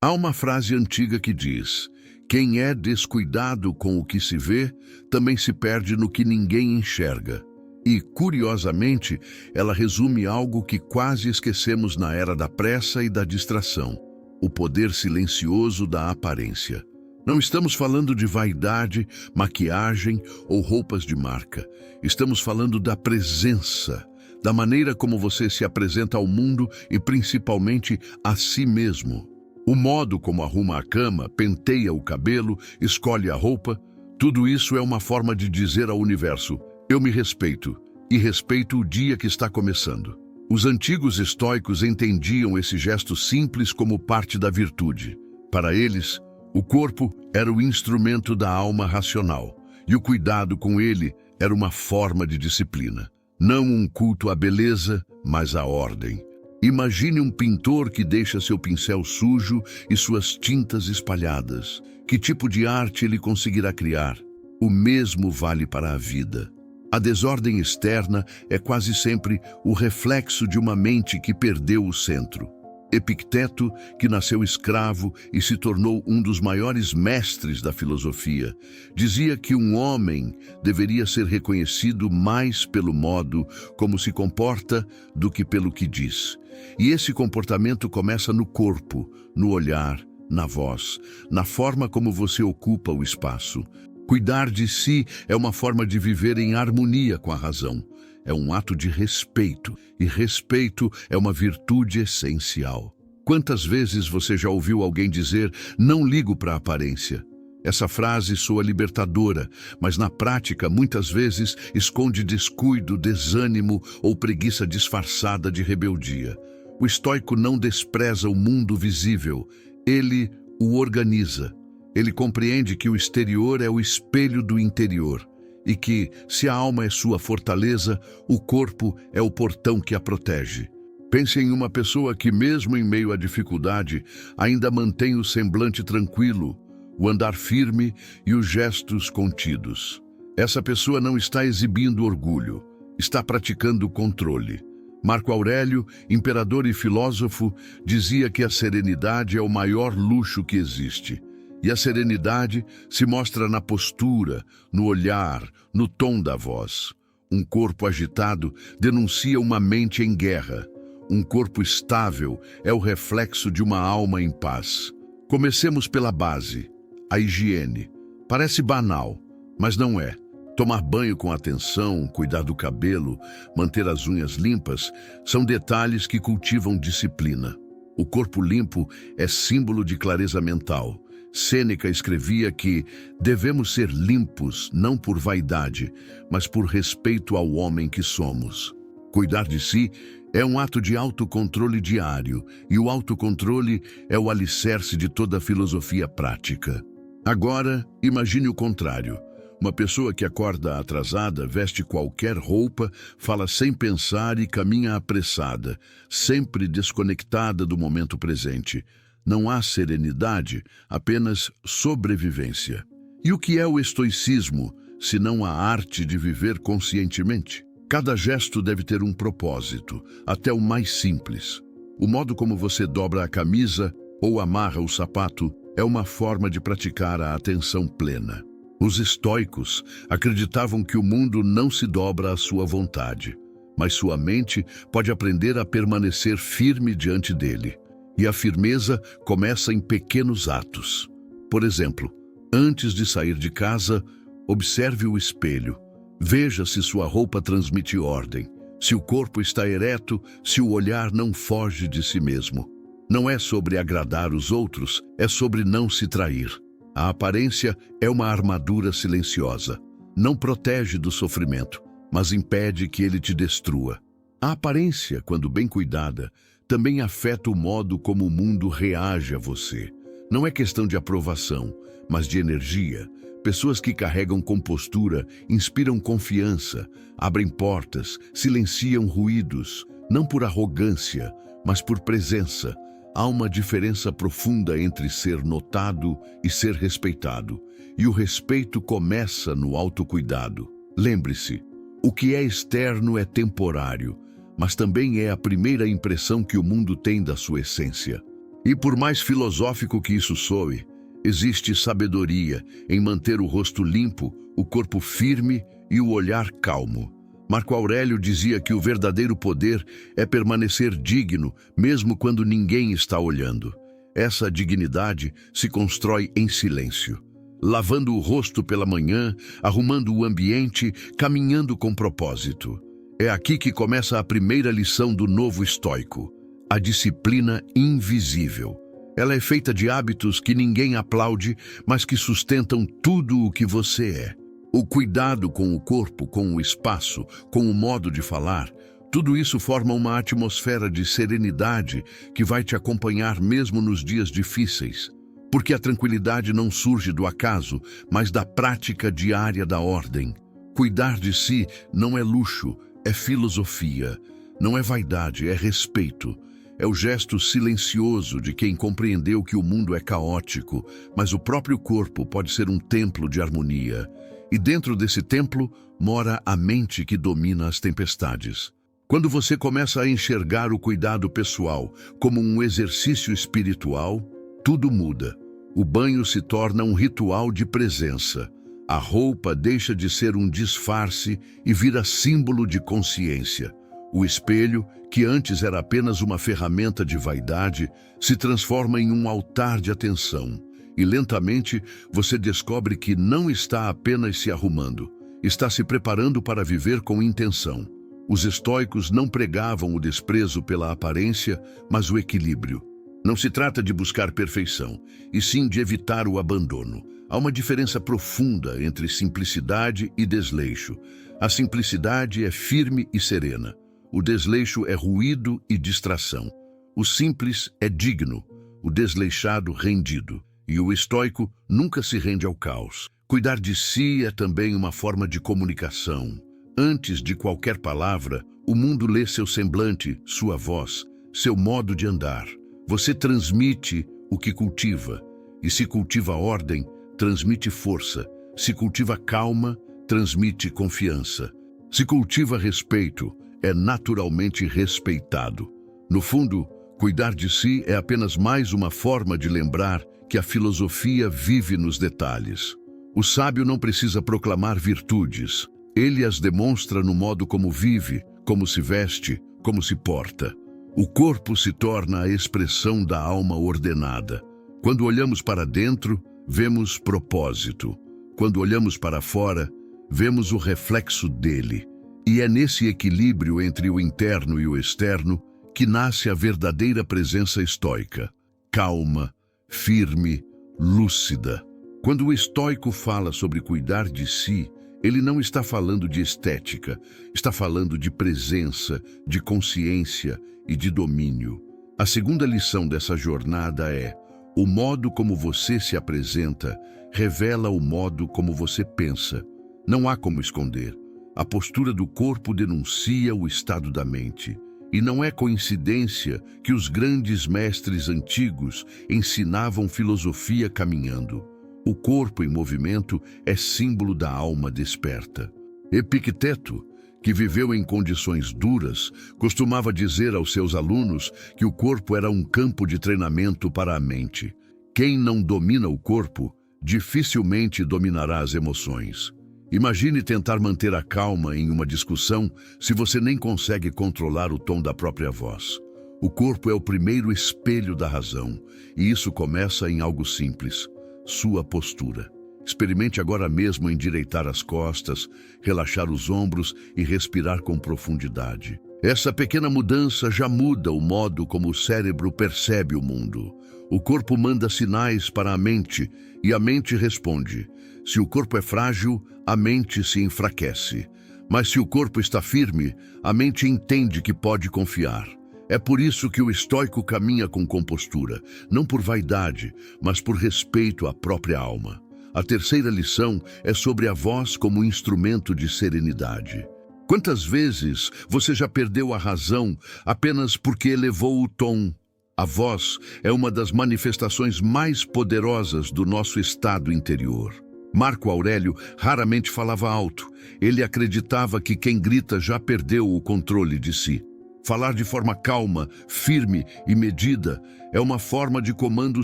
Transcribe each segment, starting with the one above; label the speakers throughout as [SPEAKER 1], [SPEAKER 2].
[SPEAKER 1] Há uma frase antiga que diz: quem é descuidado com o que se vê, também se perde no que ninguém enxerga. E, curiosamente, ela resume algo que quase esquecemos na era da pressa e da distração: o poder silencioso da aparência. Não estamos falando de vaidade, maquiagem ou roupas de marca. Estamos falando da presença, da maneira como você se apresenta ao mundo e principalmente a si mesmo. O modo como arruma a cama, penteia o cabelo, escolhe a roupa, tudo isso é uma forma de dizer ao universo: eu me respeito e respeito o dia que está começando. Os antigos estoicos entendiam esse gesto simples como parte da virtude. Para eles, o corpo era o instrumento da alma racional, e o cuidado com ele era uma forma de disciplina. Não um culto à beleza, mas à ordem. Imagine um pintor que deixa seu pincel sujo e suas tintas espalhadas. Que tipo de arte ele conseguirá criar? O mesmo vale para a vida. A desordem externa é quase sempre o reflexo de uma mente que perdeu o centro. Epicteto, que nasceu escravo e se tornou um dos maiores mestres da filosofia, dizia que um homem deveria ser reconhecido mais pelo modo como se comporta do que pelo que diz. E esse comportamento começa no corpo, no olhar, na voz, na forma como você ocupa o espaço. Cuidar de si é uma forma de viver em harmonia com a razão. É um ato de respeito, e respeito é uma virtude essencial. Quantas vezes você já ouviu alguém dizer: não ligo para a aparência? Essa frase soa libertadora, mas na prática muitas vezes esconde descuido, desânimo ou preguiça disfarçada de rebeldia. O estoico não despreza o mundo visível, ele o organiza. Ele compreende que o exterior é o espelho do interior e que, se a alma é sua fortaleza, o corpo é o portão que a protege. Pense em uma pessoa que, mesmo em meio à dificuldade, ainda mantém o semblante tranquilo, o andar firme e os gestos contidos. Essa pessoa não está exibindo orgulho, está praticando controle. Marco Aurélio, imperador e filósofo, dizia que a serenidade é o maior luxo que existe. E a serenidade se mostra na postura, no olhar, no tom da voz. Um corpo agitado denuncia uma mente em guerra. Um corpo estável é o reflexo de uma alma em paz. Comecemos pela base, a higiene. Parece banal, mas não é. Tomar banho com atenção, cuidar do cabelo, manter as unhas limpas, são detalhes que cultivam disciplina. O corpo limpo é símbolo de clareza mental. Sêneca escrevia que devemos ser limpos não por vaidade, mas por respeito ao homem que somos. Cuidar de si é um ato de autocontrole diário, e o autocontrole é o alicerce de toda a filosofia prática. Agora, imagine o contrário. Uma pessoa que acorda atrasada, veste qualquer roupa, fala sem pensar e caminha apressada, sempre desconectada do momento presente. Não há serenidade, apenas sobrevivência. E o que é o estoicismo, se não a arte de viver conscientemente? Cada gesto deve ter um propósito, até o mais simples. O modo como você dobra a camisa ou amarra o sapato é uma forma de praticar a atenção plena. Os estoicos acreditavam que o mundo não se dobra à sua vontade, mas sua mente pode aprender a permanecer firme diante dele. E a firmeza começa em pequenos atos. Por exemplo, antes de sair de casa, observe o espelho. Veja se sua roupa transmite ordem, se o corpo está ereto, se o olhar não foge de si mesmo. Não é sobre agradar os outros, é sobre não se trair. A aparência é uma armadura silenciosa. Não protege do sofrimento, mas impede que ele te destrua. A aparência, quando bem cuidada, também afeta o modo como o mundo reage a você. Não é questão de aprovação, mas de energia. Pessoas que carregam compostura inspiram confiança, abrem portas, silenciam ruídos, não por arrogância, mas por presença. Há uma diferença profunda entre ser notado e ser respeitado, e o respeito começa no autocuidado. Lembre-se, o que é externo é temporário, mas também é a primeira impressão que o mundo tem da sua essência. E por mais filosófico que isso soe, existe sabedoria em manter o rosto limpo, o corpo firme e o olhar calmo. Marco Aurélio dizia que o verdadeiro poder é permanecer digno, mesmo quando ninguém está olhando. Essa dignidade se constrói em silêncio, lavando o rosto pela manhã, arrumando o ambiente, caminhando com propósito. É aqui que começa a primeira lição do novo estoico, a disciplina invisível. Ela é feita de hábitos que ninguém aplaude, mas que sustentam tudo o que você é. O cuidado com o corpo, com o espaço, com o modo de falar, tudo isso forma uma atmosfera de serenidade que vai te acompanhar mesmo nos dias difíceis. Porque a tranquilidade não surge do acaso, mas da prática diária da ordem. Cuidar de si não é luxo, é filosofia. Não é vaidade, é respeito. É o gesto silencioso de quem compreendeu que o mundo é caótico, mas o próprio corpo pode ser um templo de harmonia. E dentro desse templo mora a mente que domina as tempestades. Quando você começa a enxergar o cuidado pessoal como um exercício espiritual, tudo muda. O banho se torna um ritual de presença. A roupa deixa de ser um disfarce e vira símbolo de consciência. O espelho, que antes era apenas uma ferramenta de vaidade, se transforma em um altar de atenção. E lentamente você descobre que não está apenas se arrumando, está se preparando para viver com intenção. Os estoicos não pregavam o desprezo pela aparência, mas o equilíbrio. Não se trata de buscar perfeição, e sim de evitar o abandono. Há uma diferença profunda entre simplicidade e desleixo. A simplicidade é firme e serena. O desleixo é ruído e distração. O simples é digno, o desleixado rendido. E o estoico nunca se rende ao caos. Cuidar de si é também uma forma de comunicação. Antes de qualquer palavra, o mundo lê seu semblante, sua voz, seu modo de andar. Você transmite o que cultiva. E se cultiva ordem, transmite força. Se cultiva calma, transmite confiança. Se cultiva respeito, é naturalmente respeitado. No fundo, cuidar de si é apenas mais uma forma de lembrar que a filosofia vive nos detalhes. O sábio não precisa proclamar virtudes. Ele as demonstra no modo como vive, como se veste, como se porta. O corpo se torna a expressão da alma ordenada. Quando olhamos para dentro, vemos propósito. Quando olhamos para fora, vemos o reflexo dele. E é nesse equilíbrio entre o interno e o externo que nasce a verdadeira presença estoica. Calma, firme, lúcida. Quando o estoico fala sobre cuidar de si, ele não está falando de estética, está falando de presença, de consciência e de domínio. A segunda lição dessa jornada é: o modo como você se apresenta revela o modo como você pensa. Não há como esconder. A postura do corpo denuncia o estado da mente. E não é coincidência que os grandes mestres antigos ensinavam filosofia caminhando. O corpo em movimento é símbolo da alma desperta. Epicteto, que viveu em condições duras, costumava dizer aos seus alunos que o corpo era um campo de treinamento para a mente. Quem não domina o corpo, dificilmente dominará as emoções. Imagine tentar manter a calma em uma discussão se você nem consegue controlar o tom da própria voz. O corpo é o primeiro espelho da razão, e isso começa em algo simples: sua postura. Experimente agora mesmo endireitar as costas, relaxar os ombros e respirar com profundidade. Essa pequena mudança já muda o modo como o cérebro percebe o mundo. O corpo manda sinais para a mente e a mente responde. Se o corpo é frágil, a mente se enfraquece. Mas se o corpo está firme, a mente entende que pode confiar. É por isso que o estoico caminha com compostura, não por vaidade, mas por respeito à própria alma. A terceira lição é sobre a voz como instrumento de serenidade. Quantas vezes você já perdeu a razão apenas porque elevou o tom? A voz é uma das manifestações mais poderosas do nosso estado interior. Marco Aurélio raramente falava alto. Ele acreditava que quem grita já perdeu o controle de si. Falar de forma calma, firme e medida é uma forma de comando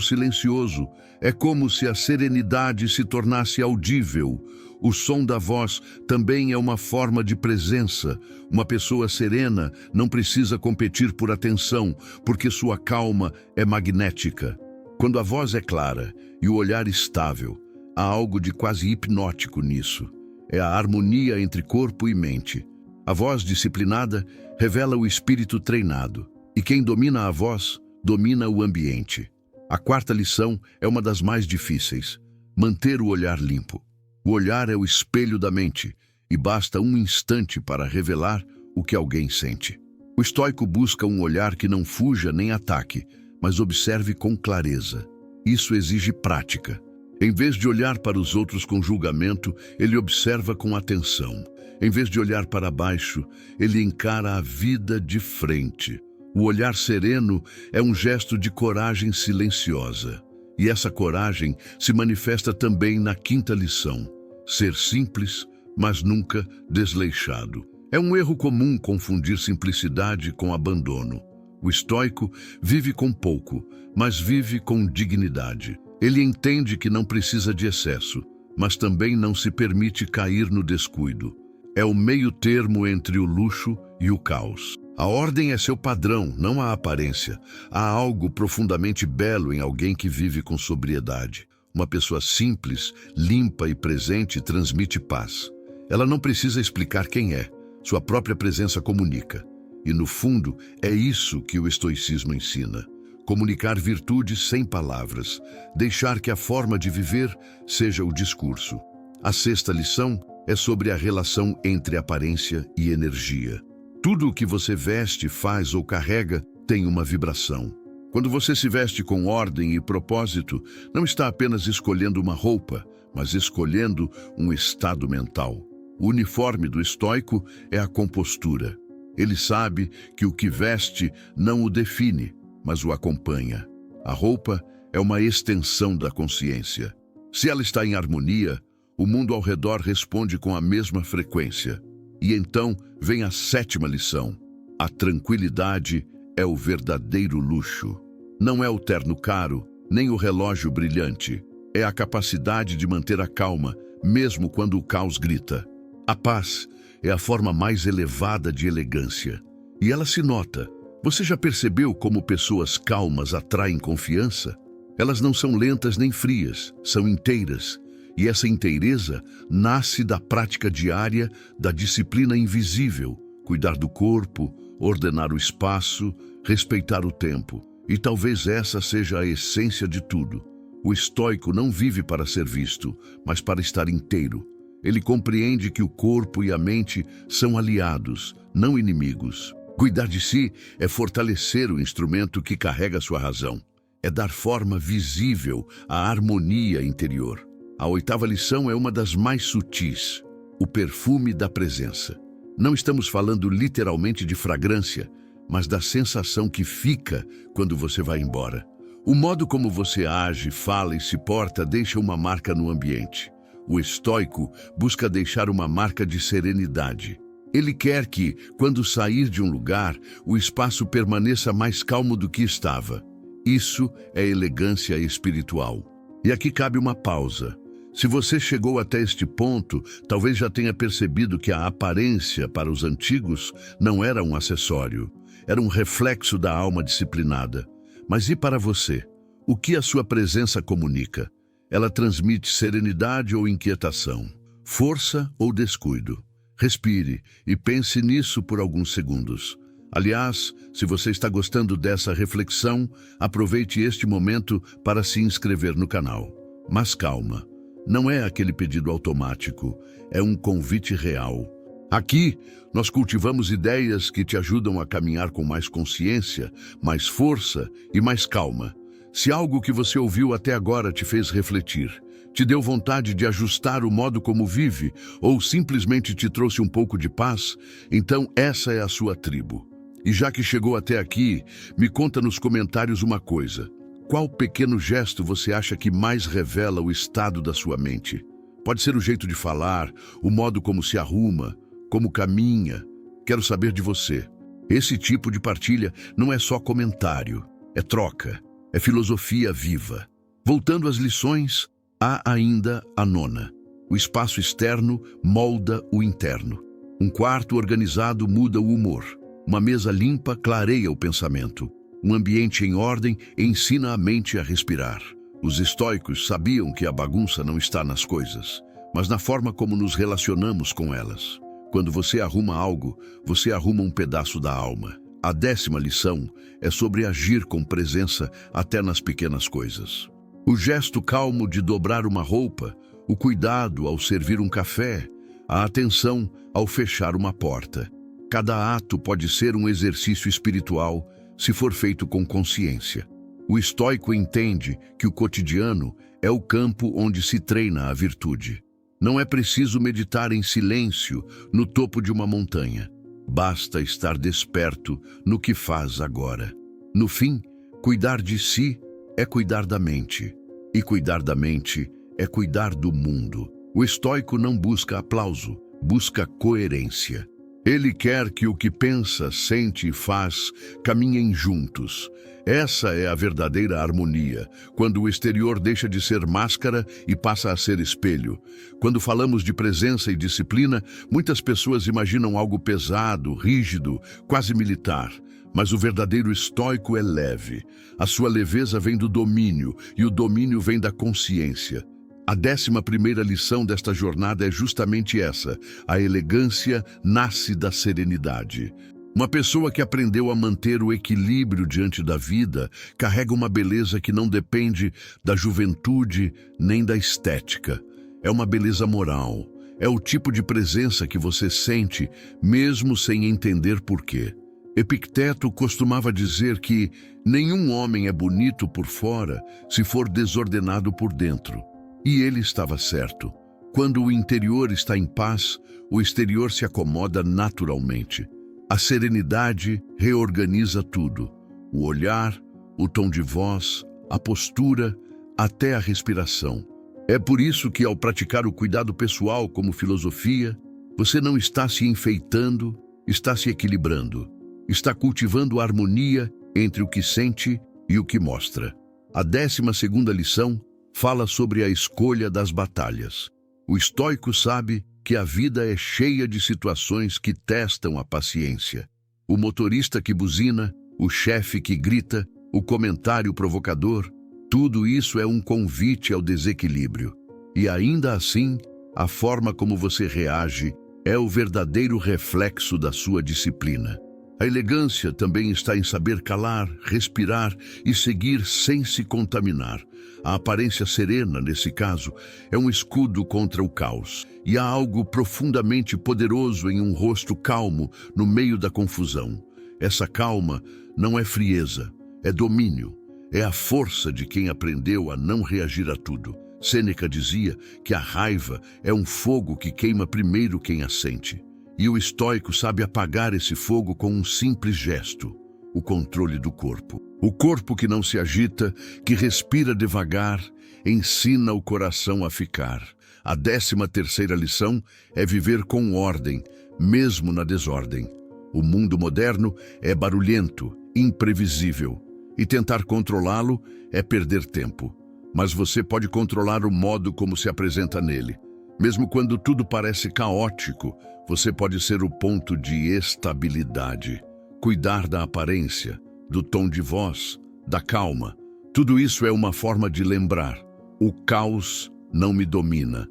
[SPEAKER 1] silencioso. É como se a serenidade se tornasse audível. O som da voz também é uma forma de presença. Uma pessoa serena não precisa competir por atenção, porque sua calma é magnética. Quando a voz é clara e o olhar estável, há algo de quase hipnótico nisso. É a harmonia entre corpo e mente. A voz disciplinada revela o espírito treinado, e quem domina a voz, domina o ambiente. A quarta lição é uma das mais difíceis: manter o olhar limpo. O olhar é o espelho da mente, e basta um instante para revelar o que alguém sente. O estoico busca um olhar que não fuja nem ataque, mas observe com clareza. Isso exige prática. Em vez de olhar para os outros com julgamento, ele observa com atenção. Em vez de olhar para baixo, ele encara a vida de frente. O olhar sereno é um gesto de coragem silenciosa. E essa coragem se manifesta também na quinta lição: ser simples, mas nunca desleixado. É um erro comum confundir simplicidade com abandono. O estoico vive com pouco, mas vive com dignidade. Ele entende que não precisa de excesso, mas também não se permite cair no descuido. É o meio termo entre o luxo e o caos. A ordem é seu padrão, não a aparência. Há algo profundamente belo em alguém que vive com sobriedade. Uma pessoa simples, limpa e presente transmite paz. Ela não precisa explicar quem é. Sua própria presença comunica. E, no fundo, é isso que o estoicismo ensina. Comunicar virtudes sem palavras. Deixar que a forma de viver seja o discurso. A sexta lição é sobre a relação entre aparência e energia. Tudo o que você veste, faz ou carrega tem uma vibração. Quando você se veste com ordem e propósito, não está apenas escolhendo uma roupa, mas escolhendo um estado mental. O uniforme do estoico é a compostura. Ele sabe que o que veste não o define, mas o acompanha. A roupa é uma extensão da consciência. Se ela está em harmonia, o mundo ao redor responde com a mesma frequência. E então vem a sétima lição: a tranquilidade é o verdadeiro luxo. Não é o terno caro, nem o relógio brilhante. É a capacidade de manter a calma, mesmo quando o caos grita. A paz é a forma mais elevada de elegância. E ela se nota. Você já percebeu como pessoas calmas atraem confiança? Elas não são lentas nem frias, são inteiras. E essa inteireza nasce da prática diária da disciplina invisível: cuidar do corpo, ordenar o espaço, respeitar o tempo. E talvez essa seja a essência de tudo. O estoico não vive para ser visto, mas para estar inteiro. Ele compreende que o corpo e a mente são aliados, não inimigos. Cuidar de si é fortalecer o instrumento que carrega sua razão. É dar forma visível à harmonia interior. A oitava lição é uma das mais sutis: o perfume da presença. Não estamos falando literalmente de fragrância, mas da sensação que fica quando você vai embora. O modo como você age, fala e se porta deixa uma marca no ambiente. O estoico busca deixar uma marca de serenidade. Ele quer que, quando sair de um lugar, o espaço permaneça mais calmo do que estava. Isso é elegância espiritual. E aqui cabe uma pausa. Se você chegou até este ponto, talvez já tenha percebido que a aparência para os antigos não era um acessório, era um reflexo da alma disciplinada. Mas e para você? O que a sua presença comunica? Ela transmite serenidade ou inquietação? Força ou descuido? Respire e pense nisso por alguns segundos. Aliás, se você está gostando dessa reflexão, aproveite este momento para se inscrever no canal. Mas calma. Não é aquele pedido automático, é um convite real. Aqui, nós cultivamos ideias que te ajudam a caminhar com mais consciência, mais força e mais calma. Se algo que você ouviu até agora te fez refletir, te deu vontade de ajustar o modo como vive, ou simplesmente te trouxe um pouco de paz, então essa é a sua tribo. E já que chegou até aqui, me conta nos comentários uma coisa. Qual pequeno gesto você acha que mais revela o estado da sua mente? Pode ser o jeito de falar, o modo como se arruma, como caminha. Quero saber de você. Esse tipo de partilha não é só comentário, é troca, é filosofia viva. Voltando às lições, há ainda a nona. O espaço externo molda o interno. Um quarto organizado muda o humor. Uma mesa limpa clareia o pensamento. Um ambiente em ordem ensina a mente a respirar. Os estoicos sabiam que a bagunça não está nas coisas, mas na forma como nos relacionamos com elas. Quando você arruma algo, você arruma um pedaço da alma. A 10ª lição é sobre agir com presença até nas pequenas coisas. O gesto calmo de dobrar uma roupa, o cuidado ao servir um café, a atenção ao fechar uma porta. Cada ato pode ser um exercício espiritual se for feito com consciência. O estoico entende que o cotidiano é o campo onde se treina a virtude. Não é preciso meditar em silêncio no topo de uma montanha. Basta estar desperto no que faz agora. No fim, cuidar de si é cuidar da mente. E cuidar da mente é cuidar do mundo. O estoico não busca aplauso, busca coerência. Ele quer que o que pensa, sente e faz caminhem juntos. Essa é a verdadeira harmonia, quando o exterior deixa de ser máscara e passa a ser espelho. Quando falamos de presença e disciplina, muitas pessoas imaginam algo pesado, rígido, quase militar. Mas o verdadeiro estoico é leve. A sua leveza vem do domínio, e o domínio vem da consciência. A 11ª lição desta jornada é justamente essa: a elegância nasce da serenidade. Uma pessoa que aprendeu a manter o equilíbrio diante da vida carrega uma beleza que não depende da juventude nem da estética. É uma beleza moral. É o tipo de presença que você sente mesmo sem entender porquê. Epicteto costumava dizer que nenhum homem é bonito por fora se for desordenado por dentro. E ele estava certo. Quando o interior está em paz, o exterior se acomoda naturalmente. A serenidade reorganiza tudo. O olhar, o tom de voz, a postura, até a respiração. É por isso que, ao praticar o cuidado pessoal como filosofia, você não está se enfeitando, está se equilibrando. Está cultivando a harmonia entre o que sente e o que mostra. A 12ª lição fala sobre a escolha das batalhas. O estoico sabe que a vida é cheia de situações que testam a paciência. O motorista que buzina, o chefe que grita, o comentário provocador, tudo isso é um convite ao desequilíbrio. E ainda assim, a forma como você reage é o verdadeiro reflexo da sua disciplina. A elegância também está em saber calar, respirar e seguir sem se contaminar. A aparência serena, nesse caso, é um escudo contra o caos. E há algo profundamente poderoso em um rosto calmo no meio da confusão. Essa calma não é frieza, é domínio. É a força de quem aprendeu a não reagir a tudo. Sêneca dizia que a raiva é um fogo que queima primeiro quem a sente. E o estoico sabe apagar esse fogo com um simples gesto: o controle do corpo. O corpo que não se agita, que respira devagar, ensina o coração a ficar. A 13ª lição é viver com ordem, mesmo na desordem. O mundo moderno é barulhento, imprevisível, e tentar controlá-lo é perder tempo. Mas você pode controlar o modo como se apresenta nele. Mesmo quando tudo parece caótico, você pode ser o ponto de estabilidade. Cuidar da aparência, do tom de voz, da calma. Tudo isso é uma forma de lembrar: o caos não me domina.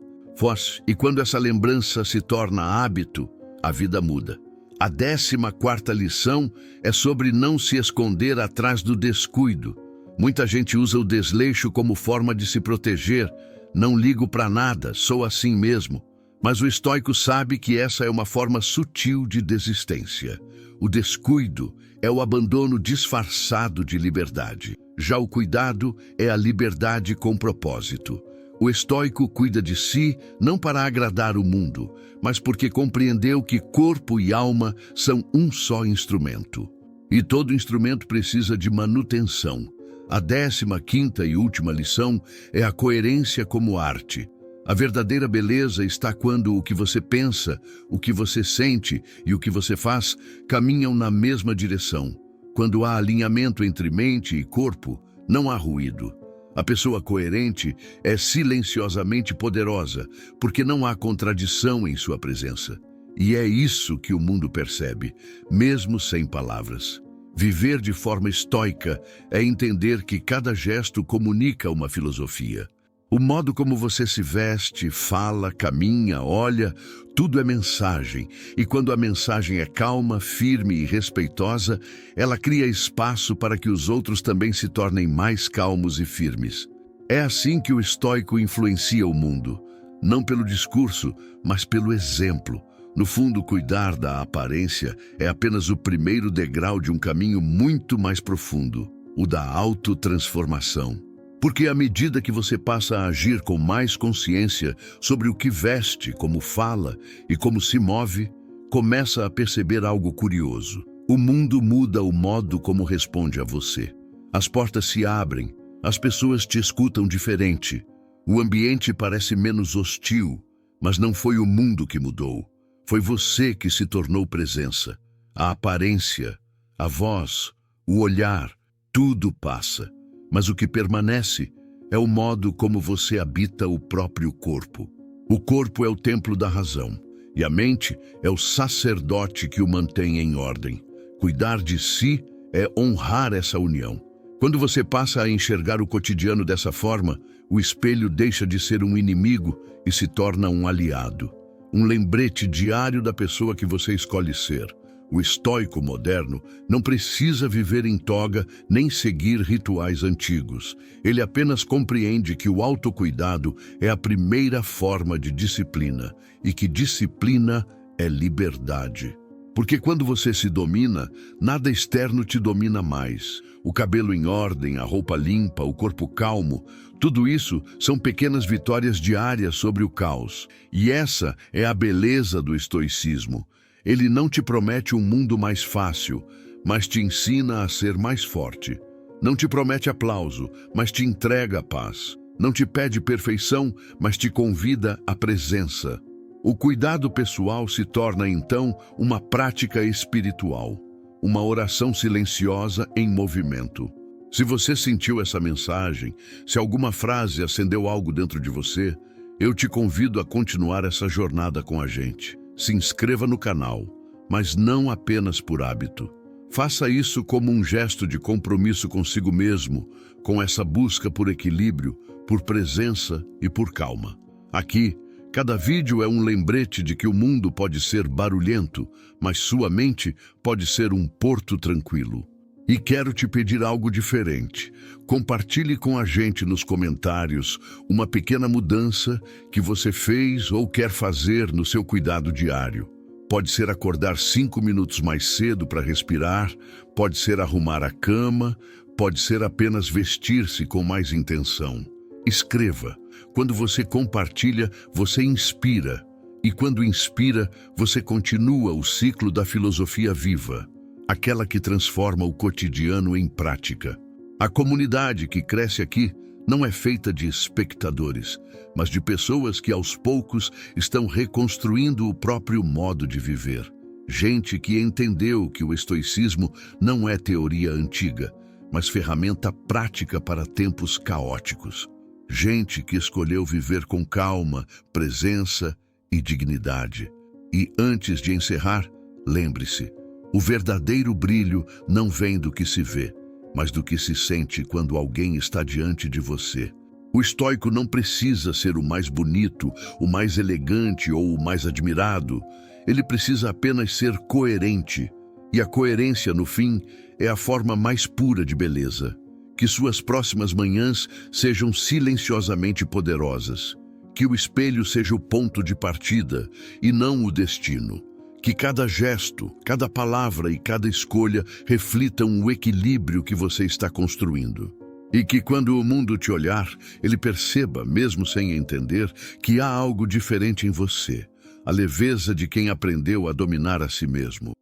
[SPEAKER 1] E quando essa lembrança se torna hábito, a vida muda. A 14ª lição é sobre não se esconder atrás do descuido. Muita gente usa o desleixo como forma de se proteger. Não ligo para nada, sou assim mesmo. Mas o estoico sabe que essa é uma forma sutil de desistência. O descuido é o abandono disfarçado de liberdade. Já o cuidado é a liberdade com propósito. O estoico cuida de si não para agradar o mundo, mas porque compreendeu que corpo e alma são um só instrumento. E todo instrumento precisa de manutenção. A 15ª e última lição é a coerência como arte. A verdadeira beleza está quando o que você pensa, o que você sente e o que você faz caminham na mesma direção. Quando há alinhamento entre mente e corpo, não há ruído. A pessoa coerente é silenciosamente poderosa, porque não há contradição em sua presença. E é isso que o mundo percebe, mesmo sem palavras. Viver de forma estoica é entender que cada gesto comunica uma filosofia. O modo como você se veste, fala, caminha, olha, tudo é mensagem. E quando a mensagem é calma, firme e respeitosa, ela cria espaço para que os outros também se tornem mais calmos e firmes. É assim que o estoico influencia o mundo, não pelo discurso, mas pelo exemplo. No fundo, cuidar da aparência é apenas o primeiro degrau de um caminho muito mais profundo, o da autotransformação. Porque à medida que você passa a agir com mais consciência sobre o que veste, como fala e como se move, começa a perceber algo curioso. O mundo muda o modo como responde a você. As portas se abrem, as pessoas te escutam diferente. O ambiente parece menos hostil, mas não foi o mundo que mudou. Foi você que se tornou presença. A aparência, a voz, o olhar, tudo passa. Mas o que permanece é o modo como você habita o próprio corpo. O corpo é o templo da razão, e a mente é o sacerdote que o mantém em ordem. Cuidar de si é honrar essa união. Quando você passa a enxergar o cotidiano dessa forma, o espelho deixa de ser um inimigo e se torna um aliado. Um lembrete diário da pessoa que você escolhe ser. O estoico moderno não precisa viver em toga nem seguir rituais antigos. Ele apenas compreende que o autocuidado é a primeira forma de disciplina e que disciplina é liberdade. Porque quando você se domina, nada externo te domina mais. O cabelo em ordem, a roupa limpa, o corpo calmo, tudo isso são pequenas vitórias diárias sobre o caos. E essa é a beleza do estoicismo. Ele não te promete um mundo mais fácil, mas te ensina a ser mais forte. Não te promete aplauso, mas te entrega a paz. Não te pede perfeição, mas te convida à presença. O cuidado pessoal se torna, então, uma prática espiritual, uma oração silenciosa em movimento. Se você sentiu essa mensagem, se alguma frase acendeu algo dentro de você, eu te convido a continuar essa jornada com a gente. Se inscreva no canal, mas não apenas por hábito. Faça isso como um gesto de compromisso consigo mesmo, com essa busca por equilíbrio, por presença e por calma. Aqui, cada vídeo é um lembrete de que o mundo pode ser barulhento, mas sua mente pode ser um porto tranquilo. E quero te pedir algo diferente. Compartilhe com a gente nos comentários uma pequena mudança que você fez ou quer fazer no seu cuidado diário. Pode ser acordar 5 minutos mais cedo para respirar, pode ser arrumar a cama, pode ser apenas vestir-se com mais intenção. Escreva. Quando você compartilha, você inspira. E quando inspira, você continua o ciclo da filosofia viva. Aquela que transforma o cotidiano em prática. A comunidade que cresce aqui não é feita de espectadores, mas de pessoas que aos poucos estão reconstruindo o próprio modo de viver. Gente que entendeu que o estoicismo não é teoria antiga, mas ferramenta prática para tempos caóticos. Gente que escolheu viver com calma, presença e dignidade. E antes de encerrar, lembre-se, o verdadeiro brilho não vem do que se vê, mas do que se sente quando alguém está diante de você. O estoico não precisa ser o mais bonito, o mais elegante ou o mais admirado. Ele precisa apenas ser coerente. E a coerência, no fim, é a forma mais pura de beleza. Que suas próximas manhãs sejam silenciosamente poderosas. Que o espelho seja o ponto de partida e não o destino. Que cada gesto, cada palavra e cada escolha reflitam o equilíbrio que você está construindo. E que quando o mundo te olhar, ele perceba, mesmo sem entender, que há algo diferente em você. A leveza de quem aprendeu a dominar a si mesmo.